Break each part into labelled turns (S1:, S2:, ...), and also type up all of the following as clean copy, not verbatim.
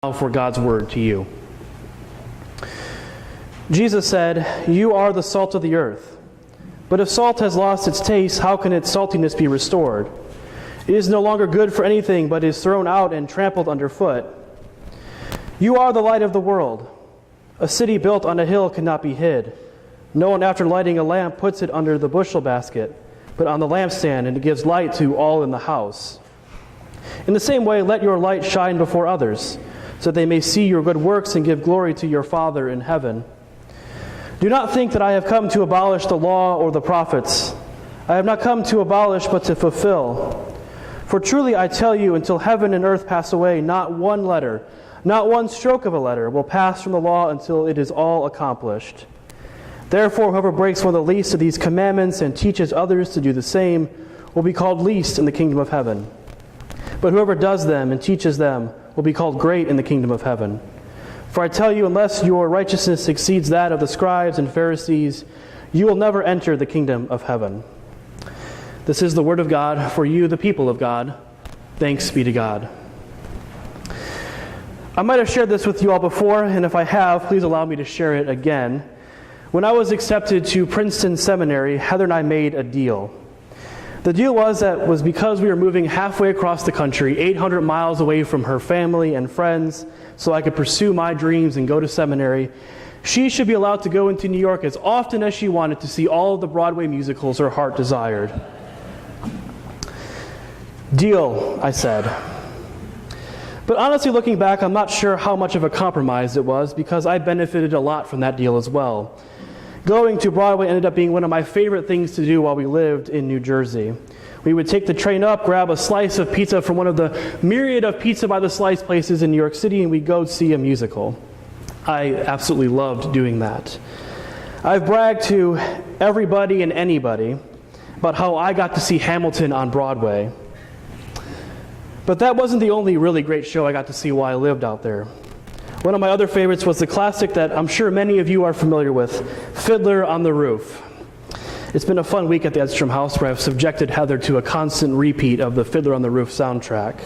S1: For God's word to you. Jesus said, "You are the salt of the earth. But if salt has lost its taste, how can its saltiness be restored? It is no longer good for anything, but is thrown out and trampled underfoot. You are the light of the world. A city built on a hill cannot be hid. No one, after lighting a lamp, puts it under the bushel basket, but on the lampstand, and it gives light to all in the house. In the same way, let your light shine before others, so that they may see your good works and give glory to your Father in heaven. Do not think that I have come to abolish the law or the prophets. I have not come to abolish, but to fulfill. For truly I tell you, until heaven and earth pass away, not one letter, not one stroke of a letter will pass from the law until it is all accomplished. Therefore, whoever breaks one of the least of these commandments and teaches others to do the same will be called least in the kingdom of heaven. But whoever does them and teaches them will be called great in the kingdom of heaven. For I tell you, unless your righteousness exceeds that of the scribes and Pharisees, you will never enter the kingdom of heaven." This is the word of God for you, the people of God. Thanks be to God. I might have shared this with you all before, and if I have, please allow me to share it again. When I was accepted to Princeton Seminary, Heather and I made a deal. The deal was because we were moving halfway across the country, 800 miles away from her family and friends, so I could pursue my dreams and go to seminary, she should be allowed to go into New York as often as she wanted to see all of the Broadway musicals her heart desired. Deal, I said. But honestly, looking back, I'm not sure how much of a compromise it was, because I benefited a lot from that deal as well. Going to Broadway ended up being one of my favorite things to do while we lived in New Jersey. We would take the train up, grab a slice of pizza from one of the myriad of pizza by the slice places in New York City, and we'd go see a musical. I absolutely loved doing that. I've bragged to everybody and anybody about how I got to see Hamilton on Broadway. But that wasn't the only really great show I got to see while I lived out there. One of my other favorites was the classic that I'm sure many of you are familiar with, Fiddler on the Roof. It's been a fun week at the Edstrom house where I've subjected Heather to a constant repeat of the Fiddler on the Roof soundtrack.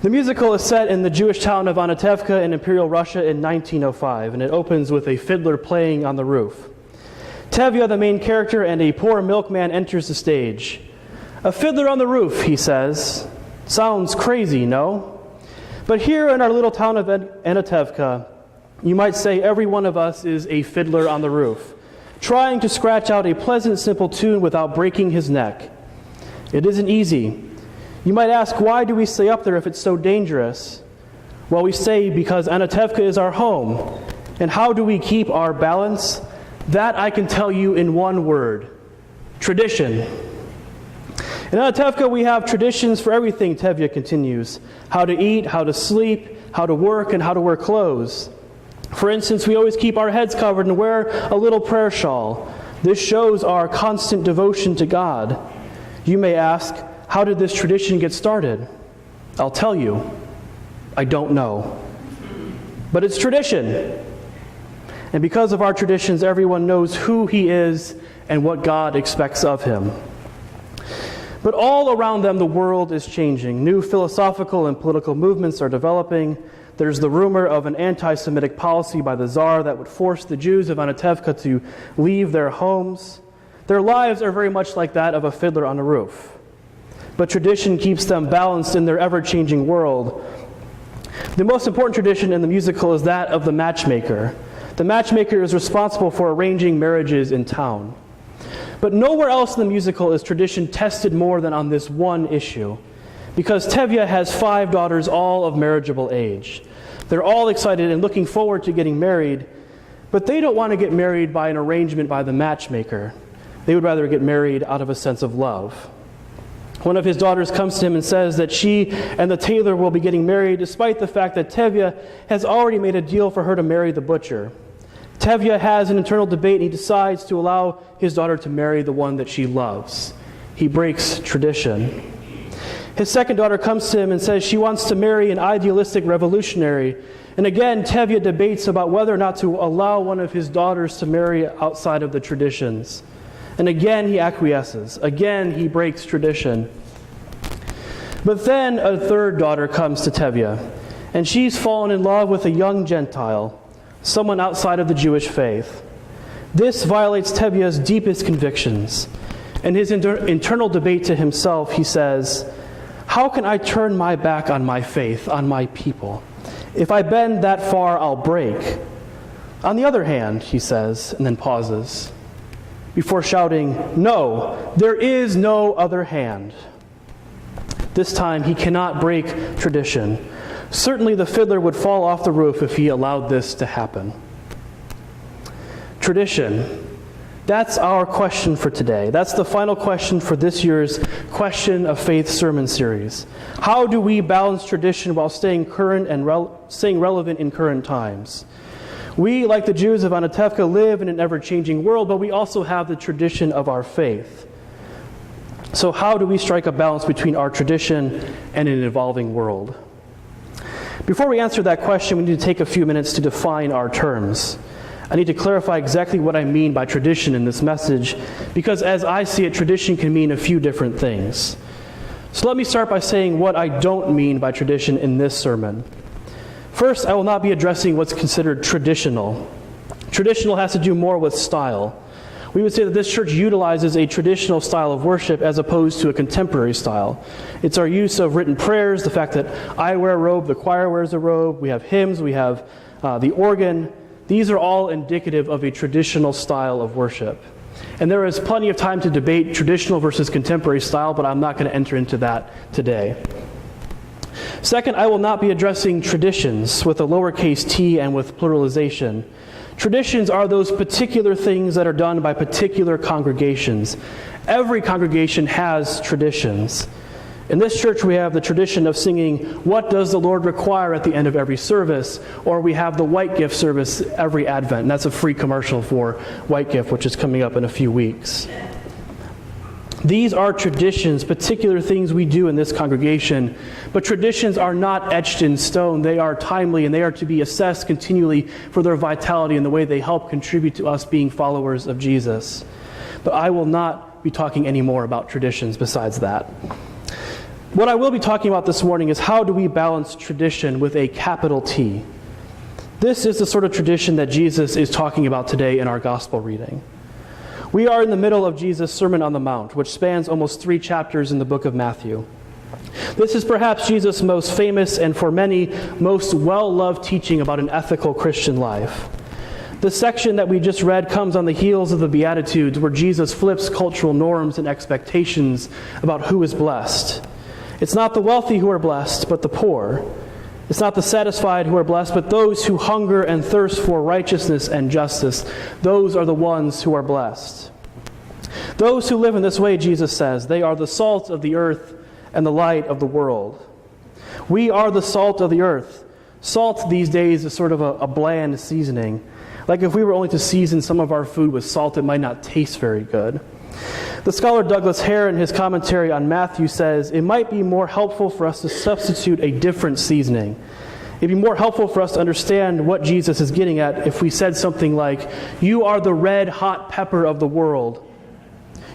S1: The musical is set in the Jewish town of Anatevka in Imperial Russia in 1905, and it opens with a fiddler playing on the roof. Tevye, the main character, and a poor milkman enters the stage. "A fiddler on the roof," he says. Sounds crazy, no? But here in our little town of Anatevka, you might say every one of us is a fiddler on the roof, trying to scratch out a pleasant, simple tune without breaking his neck. It isn't easy. You might ask, why do we stay up there if it's so dangerous? Well, we stay because Anatevka is our home. And how do we keep our balance? That I can tell you in one word: tradition. In Anatevka, we have traditions for everything, Tevye continues. How to eat, how to sleep, how to work, and how to wear clothes. For instance, we always keep our heads covered and wear a little prayer shawl. This shows our constant devotion to God. You may ask, how did this tradition get started? I'll tell you, I don't know. But it's tradition. And because of our traditions, everyone knows who He is and what God expects of him. But all around them, the world is changing. New philosophical and political movements are developing. There's the rumor of an anti-Semitic policy by the Tsar that would force the Jews of Anatevka to leave their homes. Their lives are very much like that of a fiddler on a roof. But tradition keeps them balanced in their ever-changing world. The most important tradition in the musical is that of the matchmaker. The matchmaker is responsible for arranging marriages in town. But nowhere else in the musical is tradition tested more than on this one issue, because Tevye has 5 daughters, all of marriageable age. They're all excited and looking forward to getting married, but they don't want to get married by an arrangement by the matchmaker. They would rather get married out of a sense of love. One of his daughters comes to him and says that she and the tailor will be getting married, despite the fact that Tevye has already made a deal for her to marry the butcher. Tevye has an internal debate, and he decides to allow his daughter to marry the one that she loves. He breaks tradition. His second daughter comes to him and says she wants to marry an idealistic revolutionary. And again, Tevye debates about whether or not to allow one of his daughters to marry outside of the traditions. And again, he acquiesces. Again, he breaks tradition. But then a third daughter comes to Tevye, and she's fallen in love with a young Gentile, someone outside of the Jewish faith. This violates Tevye's deepest convictions. In his internal debate to himself, he says, "How can I turn my back on my faith, on my people? If I bend that far, I'll break. On the other hand," he says, and then pauses, before shouting, "No, there is no other hand." This time, he cannot break tradition. Certainly the fiddler would fall off the roof if he allowed this to happen. Tradition. That's our question for today. That's the final question for this year's Question of Faith sermon series. How do we balance tradition while staying current and staying relevant in current times? We, like the Jews of Anatevka, live in an ever-changing world, but we also have the tradition of our faith. So how do we strike a balance between our tradition and an evolving world? Before we answer that question, we need to take a few minutes to define our terms. I need to clarify exactly what I mean by tradition in this message, because as I see it, tradition can mean a few different things. So let me start by saying what I don't mean by tradition in this sermon. First, I will not be addressing what's considered traditional. Traditional has to do more with style. We would say that this church utilizes a traditional style of worship as opposed to a contemporary style. It's our use of written prayers, the fact that I wear a robe, the choir wears a robe, we have hymns, we have the organ. These are all indicative of a traditional style of worship. And there is plenty of time to debate traditional versus contemporary style, but I'm not going to enter into that today. Second, I will not be addressing traditions with a lowercase t and with pluralization. Traditions are those particular things that are done by particular congregations. Every congregation has traditions. In this church, we have the tradition of singing, "What does the Lord require?" at the end of every service, or we have the White Gift service every Advent, and that's a free commercial for White Gift, which is coming up in a few weeks. These are traditions, particular things we do in this congregation, but traditions are not etched in stone. They are timely, and they are to be assessed continually for their vitality and the way they help contribute to us being followers of Jesus. But I will not be talking any more about traditions besides that. What I will be talking about this morning is how do we balance tradition with a capital T. This is the sort of tradition that Jesus is talking about today in our gospel reading. We are in the middle of Jesus' Sermon on the Mount, which spans almost 3 chapters in the book of Matthew. This is perhaps Jesus' most famous and for many most well-loved teaching about an ethical Christian life. The section that we just read comes on the heels of the Beatitudes, where Jesus flips cultural norms and expectations about who is blessed. It's not the wealthy who are blessed, but the poor. It's not the satisfied who are blessed, but those who hunger and thirst for righteousness and justice. Those are the ones who are blessed. Those who live in this way, Jesus says, they are the salt of the earth and the light of the world. We are the salt of the earth. Salt these days is sort of a bland seasoning. Like if we were only to season some of our food with salt, it might not taste very good. The scholar Douglas Hare, in his commentary on Matthew, says, it might be more helpful for us to substitute a different seasoning. It'd be more helpful for us to understand what Jesus is getting at if we said something like, "You are the red hot pepper of the world.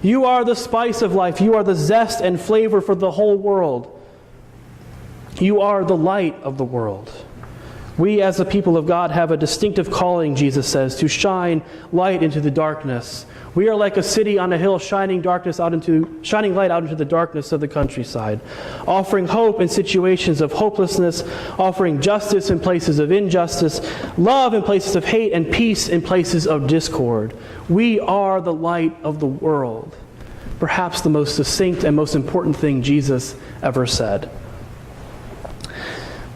S1: You are the spice of life. You are the zest and flavor for the whole world. You are the light of the world." We as the people of God have a distinctive calling, Jesus says, to shine light into the darkness. We are like a city on a hill shining light out into the darkness of the countryside, offering hope in situations of hopelessness, offering justice in places of injustice, love in places of hate, and peace in places of discord. We are the light of the world. Perhaps the most succinct and most important thing Jesus ever said.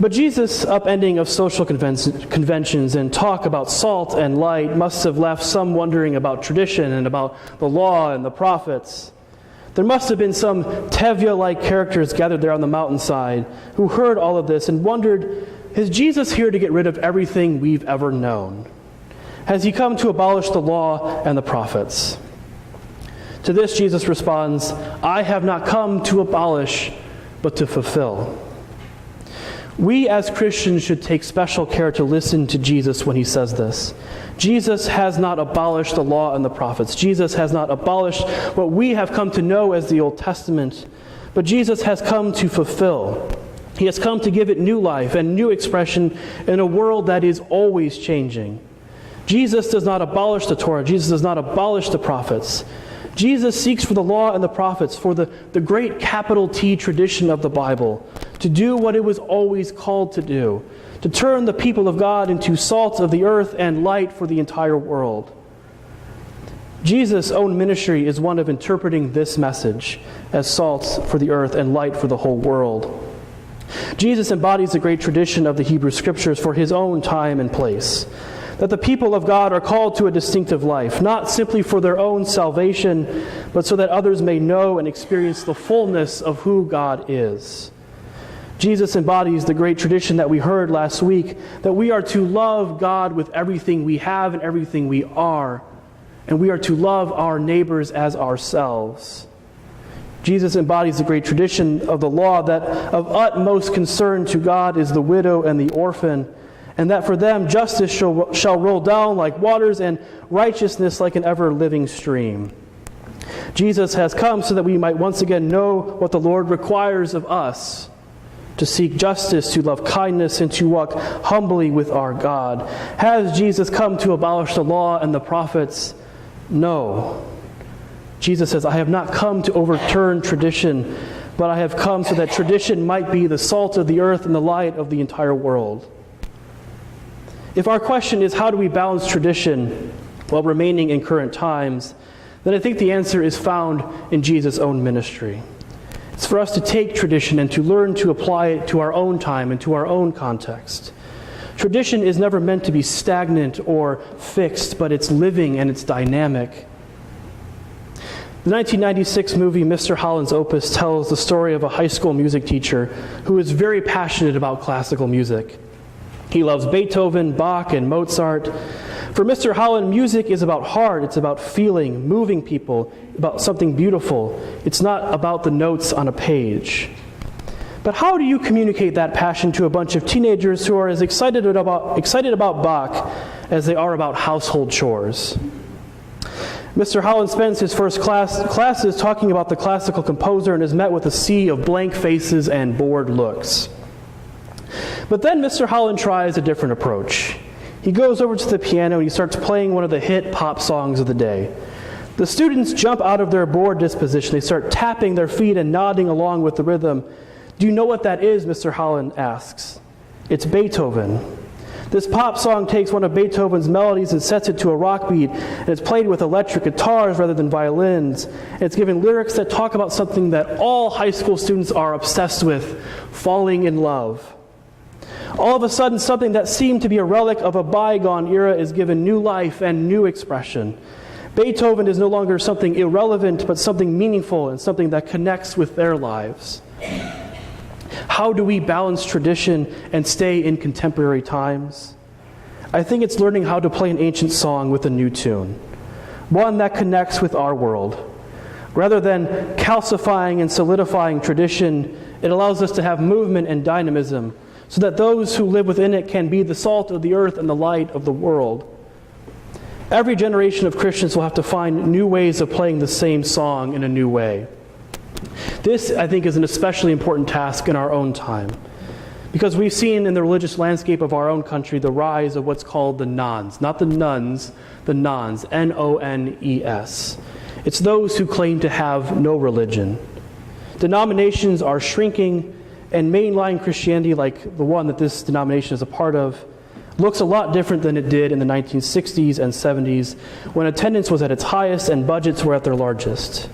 S1: But Jesus' upending of social conventions and talk about salt and light must have left some wondering about tradition and about the law and the prophets. There must have been some Tevye-like characters gathered there on the mountainside who heard all of this and wondered, is Jesus here to get rid of everything we've ever known? Has he come to abolish the law and the prophets? To this, Jesus responds, "I have not come to abolish, but to fulfill." We as Christians should take special care to listen to Jesus when he says this. Jesus has not abolished the law and the prophets. Jesus has not abolished what we have come to know as the Old Testament, but Jesus has come to fulfill. He has come to give it new life and new expression in a world that is always changing. Jesus does not abolish the Torah. Jesus does not abolish the prophets. Jesus seeks for the law and the prophets, for the great capital T tradition of the Bible, to do what it was always called to do, to turn the people of God into salt of the earth and light for the entire world. Jesus' own ministry is one of interpreting this message as salt for the earth and light for the whole world. Jesus embodies the great tradition of the Hebrew Scriptures for his own time and place, that the people of God are called to a distinctive life, not simply for their own salvation, but so that others may know and experience the fullness of who God is. Jesus embodies the great tradition that we heard last week, that we are to love God with everything we have and everything we are, and we are to love our neighbors as ourselves. Jesus embodies the great tradition of the law that of utmost concern to God is the widow and the orphan, and that for them justice shall roll down like waters and righteousness like an ever-living stream. Jesus has come so that we might once again know what the Lord requires of us, to seek justice, to love kindness, and to walk humbly with our God. Has Jesus come to abolish the law and the prophets? No. Jesus says, I have not come to overturn tradition, but I have come so that tradition might be the salt of the earth and the light of the entire world. If our question is, how do we balance tradition while remaining in current times, then I think the answer is found in Jesus' own ministry. It's for us to take tradition and to learn to apply it to our own time and to our own context. Tradition is never meant to be stagnant or fixed, but it's living and it's dynamic. The 1996 movie Mr. Holland's Opus tells the story of a high school music teacher who is very passionate about classical music. He loves Beethoven, Bach, and Mozart. For Mr. Holland, music is about heart. It's about feeling, moving people, about something beautiful. It's not about the notes on a page. But how do you communicate that passion to a bunch of teenagers who are as excited about Bach as they are about household chores? Mr. Holland spends his first classes talking about the classical composer and is met with a sea of blank faces and bored looks. But then Mr. Holland tries a different approach. He goes over to the piano and he starts playing one of the hit pop songs of the day. The students jump out of their bored disposition. They start tapping their feet and nodding along with the rhythm. Do you know what that is? Mr. Holland asks. It's Beethoven. This pop song takes one of Beethoven's melodies and sets it to a rock beat, and it's played with electric guitars rather than violins. And it's given lyrics that talk about something that all high school students are obsessed with, falling in love. All of a sudden, something that seemed to be a relic of a bygone era is given new life and new expression. Beethoven is no longer something irrelevant, but something meaningful and something that connects with their lives. How do we balance tradition and stay in contemporary times? I think it's learning how to play an ancient song with a new tune, one that connects with our world. Rather than calcifying and solidifying tradition, it allows us to have movement and dynamism, so that those who live within it can be the salt of the earth and the light of the world. Every generation of Christians will have to find new ways of playing the same song in a new way. This, I think, is an especially important task in our own time, because we've seen in the religious landscape of our own country the rise of what's called the nons, not the nuns, the nons, N-O-N-E-S. It's those who claim to have no religion. Denominations are shrinking, and mainline Christianity, like the one that this denomination is a part of, looks a lot different than it did in the 1960s and 70s, when attendance was at its highest and budgets were at their largest.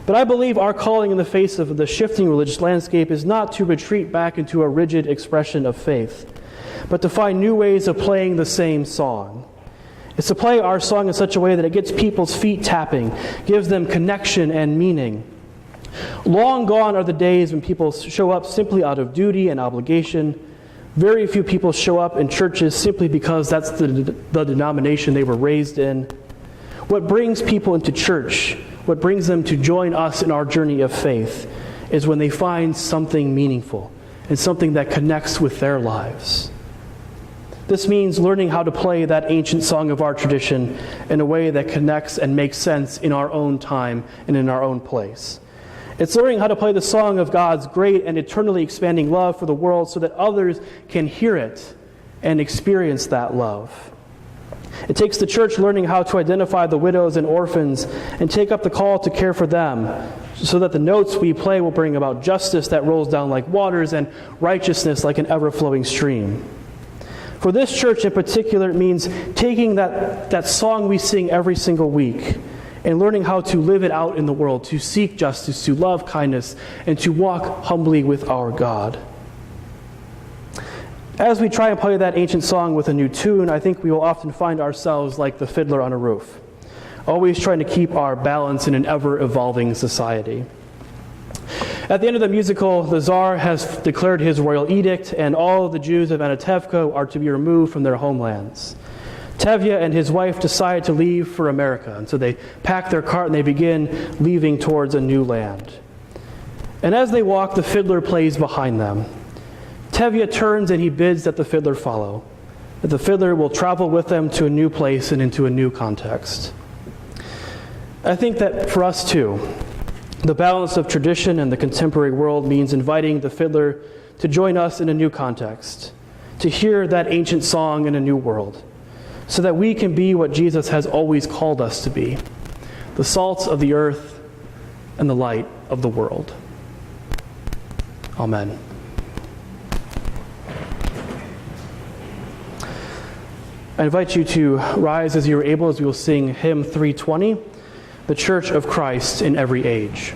S1: But I believe our calling in the face of the shifting religious landscape is not to retreat back into a rigid expression of faith, but to find new ways of playing the same song. It's to play our song in such a way that it gets people's feet tapping, gives them connection and meaning. Long gone are the days when people show up simply out of duty and obligation. Very few people show up in churches simply because that's the denomination they were raised in. What brings people into church, what brings them to join us in our journey of faith, is when they find something meaningful and something that connects with their lives. This means learning how to play that ancient song of our tradition in a way that connects and makes sense in our own time and in our own place. It's learning how to play the song of God's great and eternally expanding love for the world so that others can hear it and experience that love. It takes the church learning how to identify the widows and orphans and take up the call to care for them so that the notes we play will bring about justice that rolls down like waters and righteousness like an ever-flowing stream. For this church in particular, it means taking that song we sing every single week and learning how to live it out in the world, to seek justice, to love kindness, and to walk humbly with our God. As we try and play that ancient song with a new tune, I think we will often find ourselves like the fiddler on a roof, always trying to keep our balance in an ever-evolving society. At the end of the musical, the Tsar has declared his royal edict, and all of the Jews of Anatevka are to be removed from their homelands. Tevye and his wife decide to leave for America, and so they pack their cart and they begin leaving towards a new land. And as they walk, the fiddler plays behind them. Tevye turns and he bids that the fiddler follow, that the fiddler will travel with them to a new place and into a new context. I think that for us too, the balance of tradition and the contemporary world means inviting the fiddler to join us in a new context, to hear that ancient song in a new world, so that we can be what Jesus has always called us to be, the salt of the earth and the light of the world. Amen. I invite you to rise as you are able as we will sing hymn 320, The Church of Christ in Every Age.